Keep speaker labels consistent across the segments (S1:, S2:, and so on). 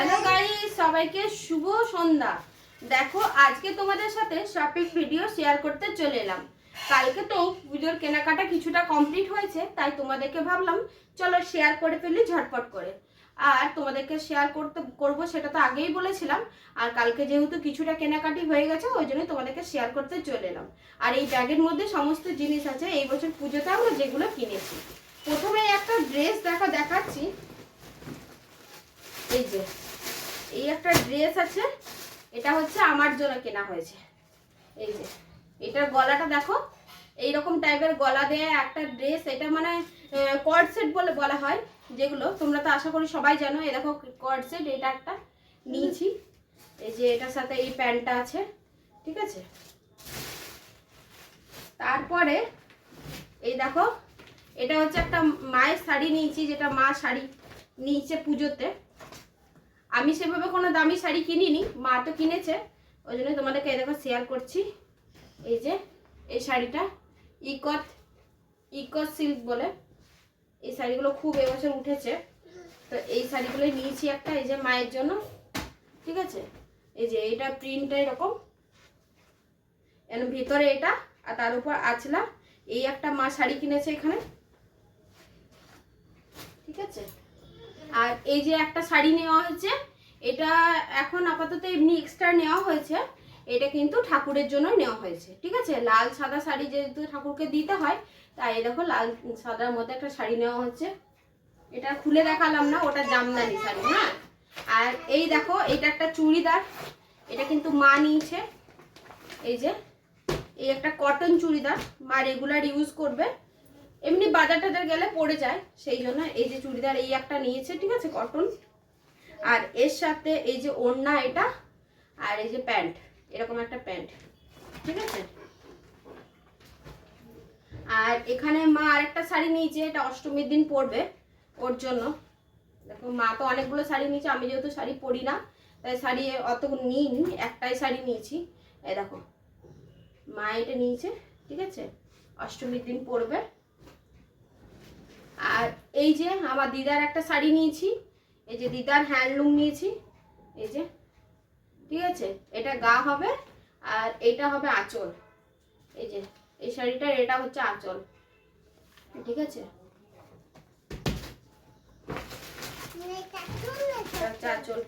S1: Hello guys, সবাইকে শুভ সন্ধ্যা। দেখো আজকে তোমাদের সাথে শপিং ভিডিও শেয়ার করতে চলে এলাম। কালকে তো পুজোর কেনাকাটা কিছুটা কমপ্লিট হয়েছে, তাই তোমাদেরকে ভাবলাম চলো শেয়ার করে ফেলি ঝটপট করে। আর তোমাদেরকে শেয়ার করব সেটা তো আগেই বলেছিলাম। আর কালকে যেহেতু কিছুটা কেনাকাটি হয়ে গেছে, ওই জন্য তোমাদেরকে শেয়ার করতে চলে এলাম। আর এই ব্যাগের মধ্যে সমস্ত জিনিস আছে এই বছর পুজোতে আমরা যেগুলো কিনেছি। প্রথমে একটা ড্রেস দেখাচ্ছি। এই যে এই একটা ড্রেস আছে, এটা হচ্ছে আমার জন্য কেনা হয়েছে। এই যে এটার গলাটা দেখো, এইরকম টাইপের গলা দেয়া একটা ড্রেস। এটা মানে কর্ড সেট বলে বলা হয়, যেগুলো তোমরা তো আশা করি সবাই জানো। এই দেখো কর্ড সেট, এটা একটা নিয়েছি। এই যে এটার সাথে এই প্যান্টটা আছে, ঠিক আছে। তারপরে এই দেখো, এটা হচ্ছে একটা মায়ের শাড়ি নিয়েছি, যেটা মা শাড়ি নিয়েছে পুজোতে। আমি সেভাবে কোনো দামি শাড়ি কিনিনি, মা তো কিনেছে, ওই জন্য তোমাদেরকে এই দেখো শেয়ার করছি। এই যে এই শাড়িটা ইকত সিল্ক বলে, এই শাড়িগুলো খুব এবছর উঠেছে। তো এই শাড়িগুলোই নিয়েছি একটা, এই যে মায়ের জন্য, ঠিক আছে। এই যে এইটা প্রিন্টটা এরকম, এর ভিতরে এটা, আর তার উপর আঁচলা। এই একটা মা শাড়ি কিনেছে এখানে, ঠিক আছে। আর এই যে একটা শাড়ি নেওয়া হয়েছে, এটা এখন আপাতত এমনি এক্সট্রা নেওয়া হয়েছে। এটা কিন্তু ঠাকুরের জন্য নেওয়া হয়েছে, ঠিক আছে। লাল সাদা শাড়ি যেহেতু ঠাকুরকে দিতে হয়, তাই এই দেখো লাল সাদার মধ্যে একটা শাড়ি নেওয়া হচ্ছে। এটা খুলে দেখালাম না, ওটা জামদানি শাড়ি, হ্যাঁ। আর এই দেখো এটা একটা চুড়িদার, এটা কিন্তু মা নিয়েছে। এই যে এই একটা কটন চুড়িদার, মা রেগুলার ইউজ করবে, এমনি বাজার টাজার গেলে পড়ে যায়, সেই জন্য এই যে চুড়িদার এই একটা নিয়েছে, ঠিক আছে, কটন। আর এর সাথে এই যে ওড়না এটা, আর এই যে প্যান্ট, এরকম একটা প্যান্ট, ঠিক আছে। আর এখানে মা আরেকটা শাড়ি নিয়েছে, এটা অষ্টমীর দিন পরবে ওর জন্য। দেখো মা তো অনেকগুলো শাড়ি নিয়েছে, আমি যেহেতু শাড়ি পরি না তাই শাড়ি অত নিইনি, একটাই শাড়ি নিয়েছি। এই দেখো মা এটা নিয়েছে, ঠিক আছে, অষ্টমীর দিন পরবে। আর এই যে আমার দিদার একটা শাড়ি নিয়েছি, এই যে দিদার হ্যান্ডলুম নিয়েছি, এই যে, ঠিক আছে। এটা গা হবে আর এটা হবে আঁচল। এই যে এই শাড়িটার এটা হচ্ছে আঁচল, ঠিক আছে, আঁচল।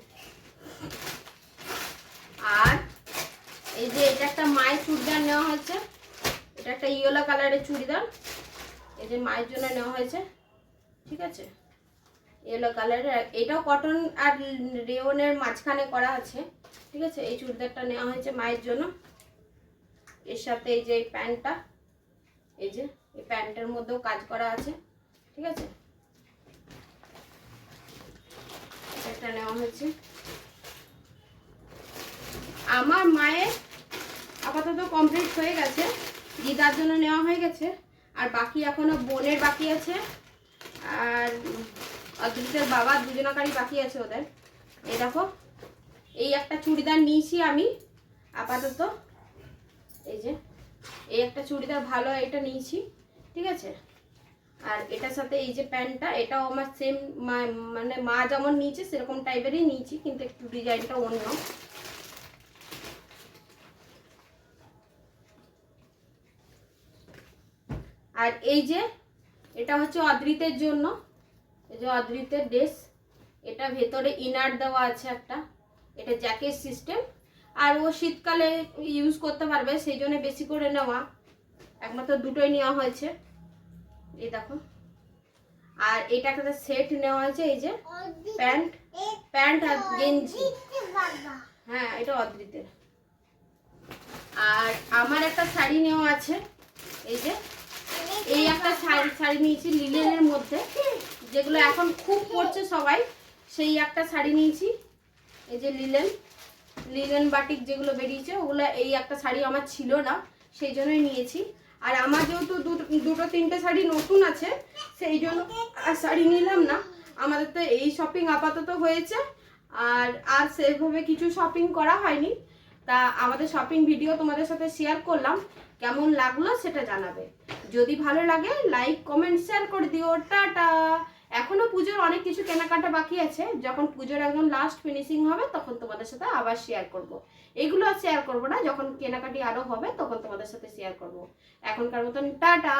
S1: আর এই যে এটা একটা মায়ের চুড়িদার নেওয়া হয়েছে, এটা একটা ইয়েলো কালারের চুড়িদার, এই যে মায়ের জন্য নেওয়া হয়েছে, ঠিক আছে, ইয়েলো কালারের। এটাও কটন আর রেওনের মাঝখানে করা আছে, ঠিক আছে। এই চুড়িদারটা নেওয়া হয়েছে মায়ের জন্য। এর সাথে এই যে এই প্যান্টটা, এই যে এই প্যান্টের মধ্যেও কাজ করা আছে, ঠিক আছে, এটা নেওয়া হয়েছে। আমার মায়ের আপাতত কমপ্লিট হয়ে গেছে, দিদার জন্য নেওয়া হয়ে গেছে। আর বাকি এখনো বোনের বাকি আছে, আর অদ্রিতের বাবা দুজনাকারই বাকি আছে ওদের। এই দেখো এই একটা চুড়িদার নিয়েছি আমি আপাতত, এই যে এই একটা চুড়িদার ভালো এটা নিয়েছি, ঠিক আছে। আর এটার সাথে এই যে প্যান্টটা, এটাও আমার সেম, মানে মা যেমন নিয়েছে সেরকম টাইপেরই নিয়েছি, কিন্তু একটু ডিজাইনটা অন্য। আর এই যে এটা হচ্ছে অদ্রিতের জন্য, এই যে অদ্রিতের ড্রেস, এটা ভেতরে ইনার দেওয়া আছে একটা, এটা জ্যাকেট সিস্টেম। আর ও শীতকালে ইউজ করতে পারবে, সেই জন্য বেশি করে নেওয়া, একমাত্র দুটোই নেওয়া হয়েছে, এই দেখো। আর এটা একটা সেট নেওয়া হয়েছে, এই যে প্যান্ট আর গেঞ্জি, হ্যাঁ এটা অদ্রিতের। আর আমার একটা শাড়ি নেওয়া আছে, এই যে এই একটা শাড়ি নিয়েছি লিলেনের মধ্যে, যেগুলো এখন খুব পড়ছে সবাই, সেই একটা শাড়ি নিয়েছি। এই যে লিলেন বাটিক যেগুলো বেরিয়েছে, ওগুলো, এই একটা শাড়ি আমার ছিল না, সেই জন্যই নিয়েছি। আর আমার যেহেতু দুটো তিনটে শাড়ি নতুন আছে, সেই জন্য আর শাড়ি নিলাম না। আমাদের তো এই শপিং আপাতত হয়েছে, আর সেভাবে কিছু শপিং করা হয়নি। তা আমাদের শপিং ভিডিও তোমাদের সাথে শেয়ার করলাম, কেমন লাগলো সেটা জানাবে। যদি ভালো লাগে লাইক কমেন্ট শেয়ার করে দিও। টাটা। এখনো পুজোর অনেক কিছু কেনাকাটা বাকি আছে, যখন পুজোর একদম লাস্ট ফিনিশিং হবে তখন তোমাদের সাথে আবার শেয়ার করব। এগুলো আর শেয়ার করবো না, যখন কেনাকাটি আরো হবে তখন তোমাদের সাথে শেয়ার করব। এখনকার মতন টাটা।